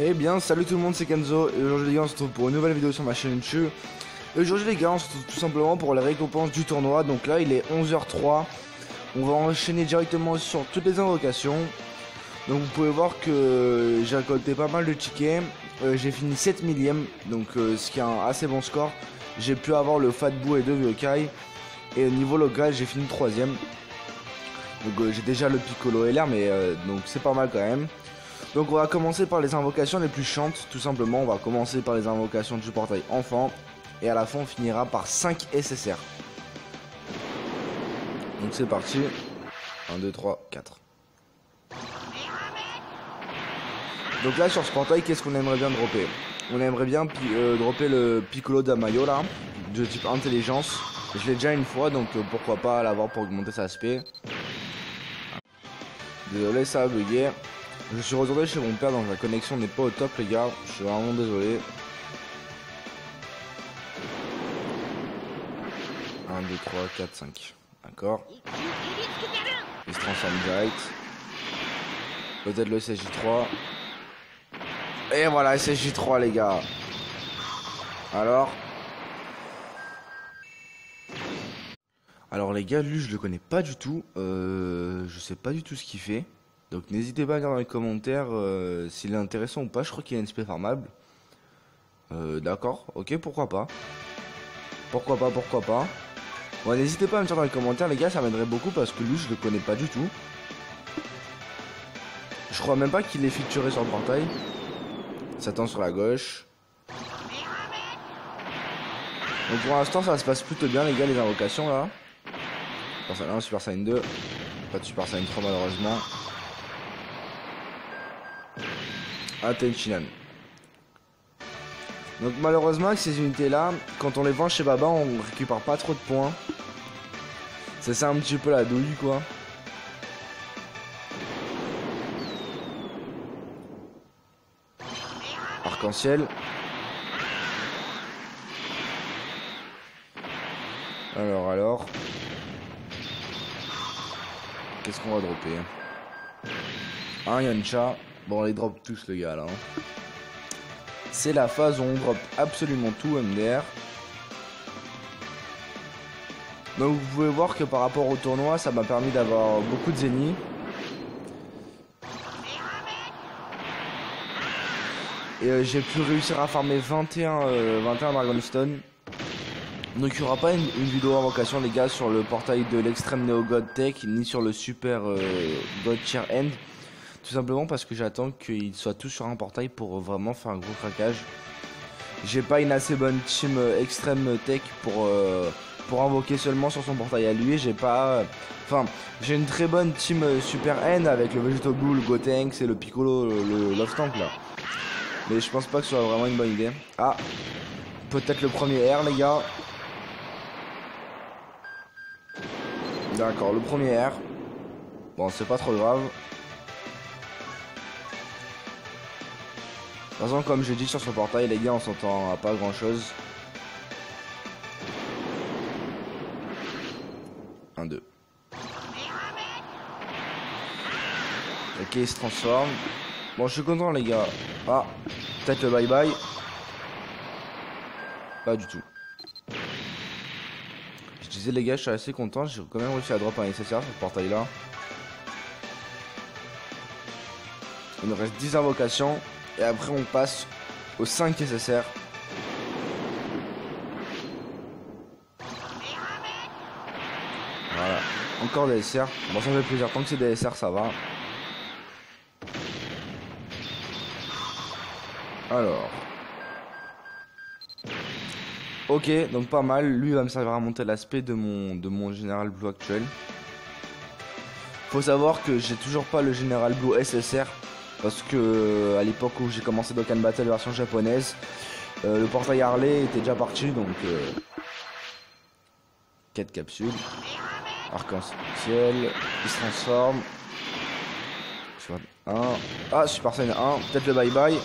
Eh bien, salut tout le monde, c'est Kenzo, et aujourd'hui les gars, on se retrouve pour une nouvelle vidéo sur ma chaîne YouTube. Et aujourd'hui les gars, on se retrouve tout simplement pour la récompense du tournoi. Donc là, il est 11h03. On va enchaîner directement sur toutes les invocations. Donc vous pouvez voir que j'ai récolté pas mal de tickets. J'ai fini 7 millième, donc ce qui est un assez bon score. J'ai pu avoir le Fat Boo et 2 vieux Kai. Et au niveau local, j'ai fini 3ème. Donc j'ai déjà le Piccolo LR, mais donc c'est pas mal quand même. Donc on va commencer par les invocations les plus chiantes, tout simplement. On va commencer par les invocations du portail enfant. Et à la fin on finira par 5 SSR. Donc c'est parti. 1, 2, 3, 4. Donc là sur ce portail, qu'est-ce qu'on aimerait bien dropper? On aimerait bien dropper le Piccolo d'Amayo là, de type intelligence. Je l'ai déjà une fois, donc pourquoi pas l'avoir pour augmenter sa SP. Désolé, ça a bugué. Je suis retourné chez mon père, donc la connexion n'est pas au top les gars. Je suis vraiment désolé. 1, 2, 3, 4, 5. D'accord. Il se transforme direct. Peut-être le SSJ3. Et voilà, SSJ3 les gars. Alors les gars, lui je le connais pas du tout. Je sais pas du tout ce qu'il fait. Donc n'hésitez pas à dire dans les commentaires s'il est intéressant ou pas. Je crois qu'il y a une SP farmable. D'accord, ok, pourquoi pas. Pourquoi pas. Bon, n'hésitez pas à me dire dans les commentaires les gars, ça m'aiderait beaucoup parce que lui je le connais pas du tout. Je crois même pas qu'il est featuré sur le portail. Satan sur la gauche. Donc pour l'instant ça se passe plutôt bien les gars, les invocations là. Super Saiyan 1, Super Saiyan 2. Pas de Super Saiyan 3 malheureusement. Attention. Donc malheureusement avec ces unités là, quand on les vend chez Baba, on récupère pas trop de points. C'est ça un petit peu la douille quoi. Arc-en-ciel. Alors. Qu'est-ce qu'on va dropper? Un Yamcha. Bon, on les drop tous les gars là. C'est la phase où on drop absolument tout MDR. Donc vous pouvez voir que par rapport au tournoi, ça m'a permis d'avoir beaucoup de zénith. Et j'ai pu réussir à farmer 21 Dragonstone. Donc il n'y aura pas une vidéo invocation les gars sur le portail de l'extrême Neo God Tech ni sur le super God Tier End. Tout simplement parce que j'attends qu'ils soient tous sur un portail pour vraiment faire un gros craquage. J'ai pas une assez bonne team extrême tech pour invoquer seulement sur son portail à lui. J'ai pas... Enfin, j'ai une très bonne team super End avec le Vegeto Blue, le Gotenks et le Piccolo, le Love Tank là. Mais je pense pas que ce soit vraiment une bonne idée. Ah, peut-être le premier R les gars. D'accord, le premier R. Bon, c'est pas trop grave. De toute façon, comme j'ai dit sur ce portail, les gars, on s'entend à pas grand chose. 1, 2. Ok, il se transforme. Bon, je suis content, les gars. Ah, peut-être le bye-bye. Pas du tout. Je disais, les gars, je suis assez content. J'ai quand même réussi à drop un SSR sur ce portail-là. Il nous reste 10 invocations. Et après on passe aux 5 SSR. Voilà. Encore des SR. Bon ça me fait plaisir. Tant que c'est des SR ça va. Alors. Ok, donc pas mal. Lui va me servir à monter l'aspect de mon Général Blue actuel. Faut savoir que j'ai toujours pas le Général Blue SSR. Parce que à l'époque où j'ai commencé Dokkan Battle version japonaise, le portail Harley était déjà parti, donc 4 capsules, arc-en-ciel, il se transforme. Super 1. Ah, Super Saiyan 1, peut-être le bye bye.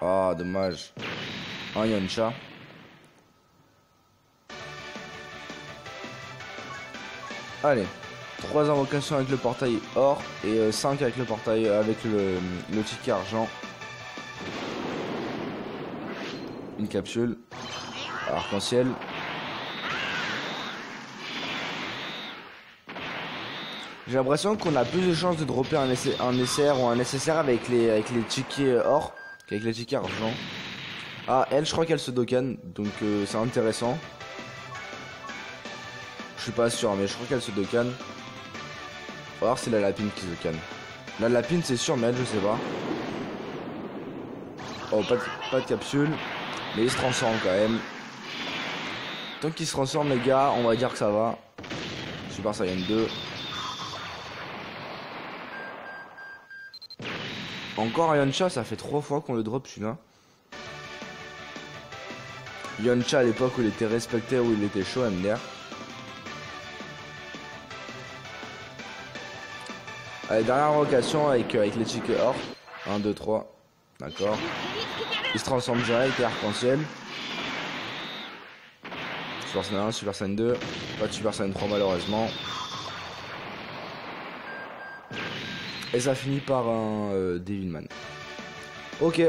Ah, dommage. Un Yamcha. Allez. 3 invocations avec le portail or et 5 avec le portail avec le ticket argent. Une capsule. Arc-en-ciel. J'ai l'impression qu'on a plus de chances de dropper un SR ou un SSR avec les tickets or qu'avec les tickets argent. Ah, elle, je crois qu'elle se dokkan, donc c'est intéressant. Je suis pas sûr, mais je crois qu'elle se dokkan. On va voir si la lapine qui se dokkan. La lapine, c'est sûr, mais elle, je sais pas. Oh, pas de capsule. Mais il se transforme quand même. Tant qu'il se transforme, les gars, on va dire que ça va. Super Saiyan 2. Encore un Yamcha, ça fait 3 fois qu'on le drop celui-là. Yamcha à l'époque où il était respecté, où il était chaud MDR. Allez, dernière invocation avec les tickets or. 1, 2, 3. D'accord. Il se transforme direct et arc-en-ciel. Super Saiyan 1, Super Saiyan 2. Pas de Super Saiyan 3 malheureusement. Et ça finit par un Devilman. Ok.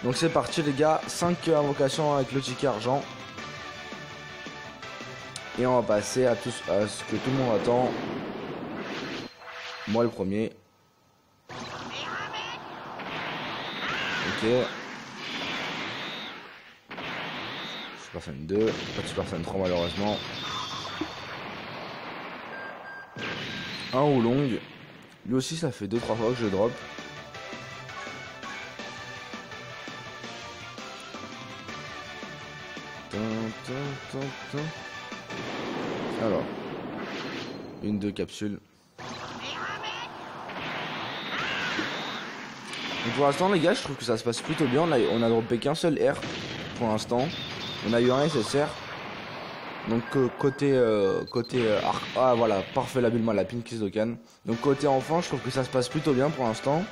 Donc c'est parti les gars. 5 invocations avec le ticket argent. Et on va passer à ce que tout le monde attend. Moi le premier. Ok. Super Saiyan 2. Pas de Super Saiyan 3 malheureusement. Un Oolong. Lui aussi ça fait 2-3 fois que je drop. Alors. 1-2 capsules. Donc pour l'instant les gars je trouve que ça se passe plutôt bien. On a droppé qu'un seul R pour l'instant. On a eu un SSR. Donc côté arc. Ah voilà, parfait l'habilement lapine qui se dokkan. Donc côté enfant je trouve que ça se passe plutôt bien pour l'instant.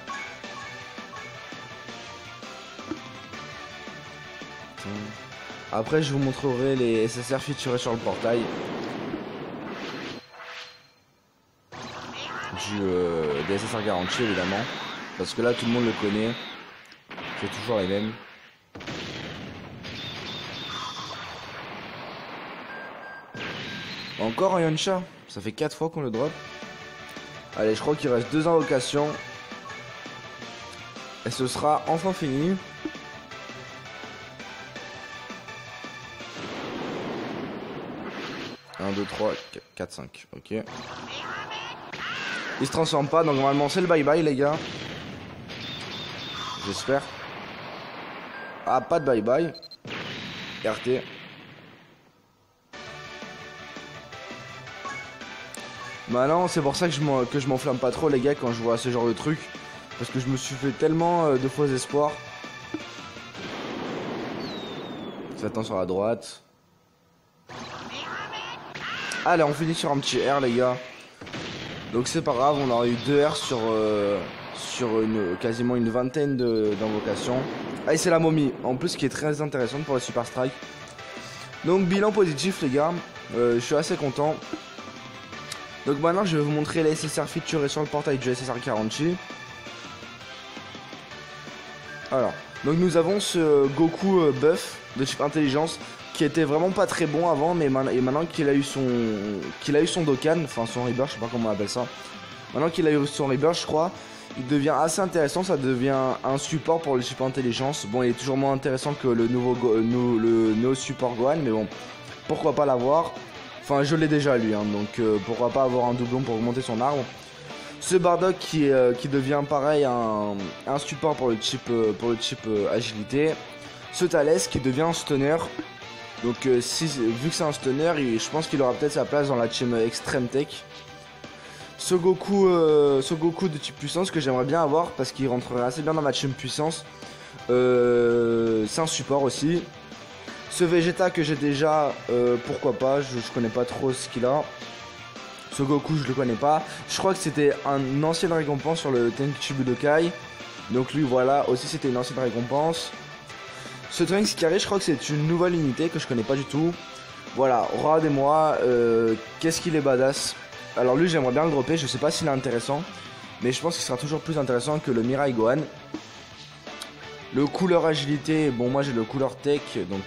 Après je vous montrerai les SSR featurés sur le portail. Des SSR garantis évidemment. Parce que là tout le monde le connaît. C'est toujours les mêmes. Encore un Yamcha. Ça fait 4 fois qu'on le drop. Allez, je crois qu'il reste 2 invocations. Et ce sera enfin fini. Un, 2, 3, 4, 5. Ok. Il se transforme pas, donc normalement c'est le bye bye les gars. J'espère. Ah, pas de bye bye. RT. Maintenant c'est pour ça que je m'enflamme pas trop les gars quand je vois ce genre de truc. Parce que je me suis fait tellement de faux espoirs. J'attends sur la droite. Allez, on finit sur un petit R les gars. Donc c'est pas grave, on aura eu 2 R sur quasiment une vingtaine d'invocations. Allez, c'est la momie, en plus qui est très intéressante pour les Super Strike. Donc bilan positif les gars, je suis assez content. Donc maintenant je vais vous montrer les SSR featurés sur le portail du SSR Garanti. Alors, donc nous avons ce Goku buff de type intelligence qui était vraiment pas très bon avant, mais maintenant qu'il a eu son Dokkan, enfin son Rebirth, je sais pas comment on appelle ça. Maintenant qu'il a eu son Rebirth, je crois, il devient assez intéressant, ça devient un support pour le type intelligence. Bon, il est toujours moins intéressant que le nouveau support Gohan, mais bon, pourquoi pas l'avoir. Enfin, je l'ai déjà lui, hein, donc pourquoi pas avoir un doublon pour augmenter son arbre. Ce Bardock qui devient pareil un support pour le type agilité. Ce Thalès qui devient un stunner. Donc vu que c'est un stunner, je pense qu'il aura peut-être sa place dans la team Extreme Tech. Ce Goku de type puissance que j'aimerais bien avoir parce qu'il rentrerait assez bien dans ma team puissance. C'est un support aussi. Ce Vegeta que j'ai déjà, pourquoi pas, je connais pas trop ce qu'il a. Ce Goku je le connais pas. Je crois que c'était une ancienne récompense sur le Tenchi Budokai. Donc lui voilà, aussi c'était une ancienne récompense. Ce Trunks carré, je crois que c'est une nouvelle unité que je connais pas du tout. Voilà, regardez-moi, qu'est-ce qu'il est badass. Alors lui j'aimerais bien le dropper, je sais pas s'il est intéressant. Mais je pense qu'il sera toujours plus intéressant que le Mirai Gohan. Le couleur agilité, bon moi j'ai le couleur tech, donc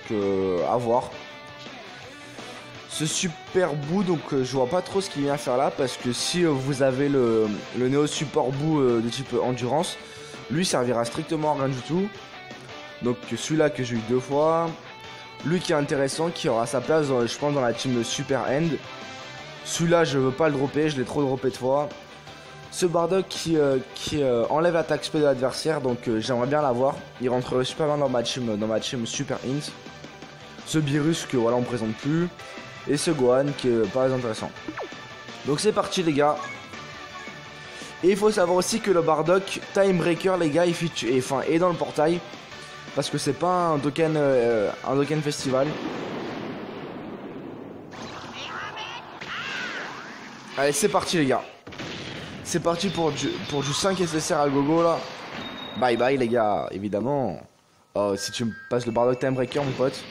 à voir. Ce super bout, donc je vois pas trop ce qu'il vient faire là. Parce que si vous avez le Neo Support bout de type endurance, lui servira strictement à rien du tout. Donc celui-là que j'ai eu 2 fois. Lui qui est intéressant, qui aura sa place je pense dans la team Super End. Celui-là je veux pas le dropper, je l'ai trop droppé de fois. Ce Bardock qui enlève l'attaque spé de l'adversaire, donc j'aimerais bien l'avoir. Il rentrerait super bien dans ma team Super Int. Ce Beerus que voilà on présente plus. Et ce Gohan qui est pas intéressant. Donc c'est parti les gars. Et il faut savoir aussi que le Bardock Time Breaker les gars est dans le portail. Parce que c'est pas un token festival. Allez c'est parti les gars. C'est parti pour du 5 SSR à gogo là. Bye bye les gars, évidemment. Oh, si tu me passes le Bardock Time Breaker mon pote.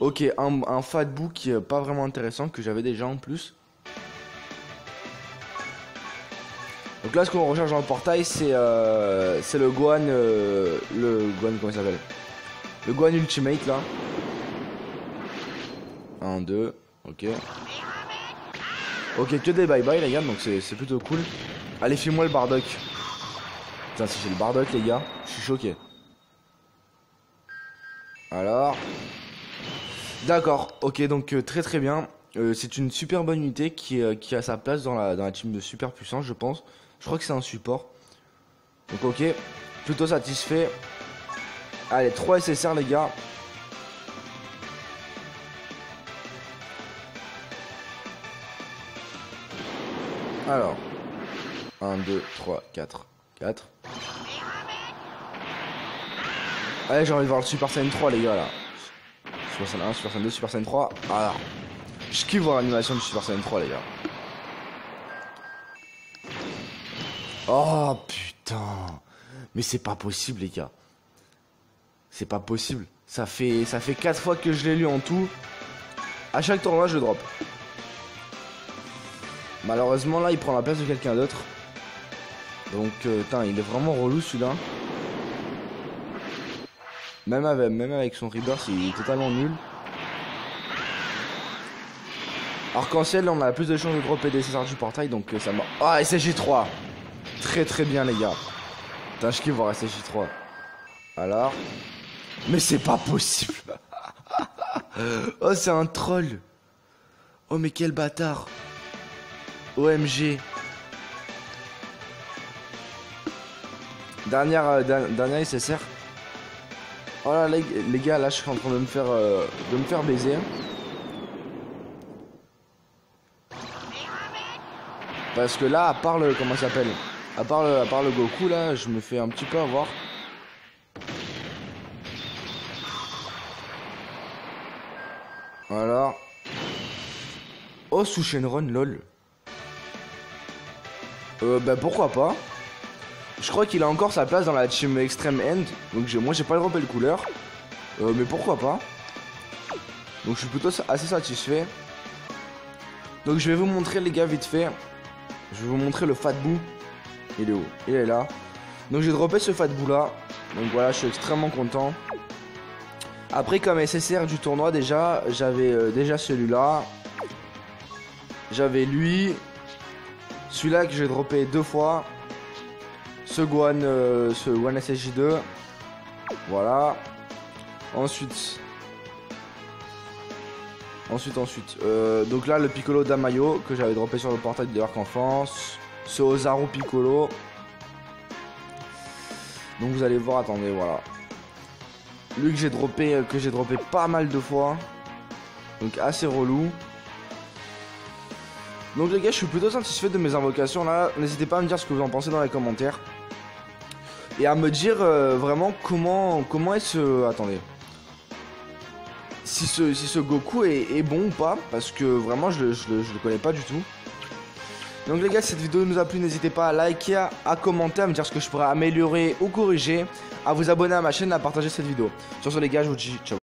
Ok, un fat bout qui est pas vraiment intéressant, que j'avais déjà en plus. Donc là ce qu'on recherche dans le portail c'est le Gohan, comment il s'appelle? Le Gohan Ultimate là. 1, 2, ok. Ok, que des bye bye les gars, donc c'est plutôt cool. Allez, file-moi le Bardock. Putain, si j'ai le Bardock les gars, je suis choqué. Alors. D'accord, ok, donc très très bien. C'est une super bonne unité qui a sa place dans la team de super puissance, je pense. Je crois que c'est un support. Donc ok, plutôt satisfait. Allez, 3 SSR les gars. Alors, 1, 2, 3, 4, 4. Allez, j'ai envie de voir le Super Saiyan 3 les gars là. Super Saiyan 1, Super Saiyan 2, Super Saiyan 3. Alors, je kiffe voir l'animation du Super Saiyan 3 les gars. Oh putain. Mais c'est pas possible les gars. C'est pas possible. Ça fait 4 fois que je l'ai lu en tout. À chaque tournoi je le drop. Malheureusement là il prend la place de quelqu'un d'autre. Donc putain il est vraiment relou celui-là. Même avec son rebirth il est totalement nul. Arc-en-ciel on a plus de chances de dropper des SSR du portail donc ça m'a... Ah SSJ3. Très très bien les gars. Putain je kiffe voir SSJ3. Alors. Mais c'est pas possible. Oh c'est un troll. Oh mais quel bâtard. OMG. Dernière SSR. Oh là les gars là je suis en train de me faire baiser. Parce que là à part le comment ça s'appelle, à part le Goku là je me fais un petit peu avoir. Voilà. Oh sous Shenron lol. Bah pourquoi pas. Je crois qu'il a encore sa place dans la team Extreme End. Donc moi j'ai pas dropé le couleur. Mais pourquoi pas. Donc je suis plutôt assez satisfait. Donc je vais vous montrer les gars vite fait. Je vais vous montrer le fat bout. Il est où? Il est là. Donc j'ai droppé ce fat bout là. Donc voilà je suis extrêmement content. Après comme SSR du tournoi déjà, j'avais déjà celui-là. J'avais lui. Celui-là que j'ai droppé 2 fois. Ce Gohan SSJ2. Voilà. Ensuite. Donc là le Piccolo Damayo que j'avais droppé sur le portail de l'Arc Enfance. Ce Ozaru Piccolo. Donc vous allez voir, attendez, voilà. Lui que j'ai droppé pas mal de fois. Donc assez relou. Donc les gars je suis plutôt satisfait de mes invocations là. N'hésitez pas à me dire ce que vous en pensez dans les commentaires. Et à me dire vraiment comment est ce... Attendez. Si ce Goku est bon ou pas. Parce que vraiment je le connais pas du tout. Donc les gars si cette vidéo nous a plu n'hésitez pas à liker, à commenter, à me dire ce que je pourrais améliorer ou corriger. À vous abonner à ma chaîne, à partager cette vidéo. Sur ce les gars je vous dis ciao.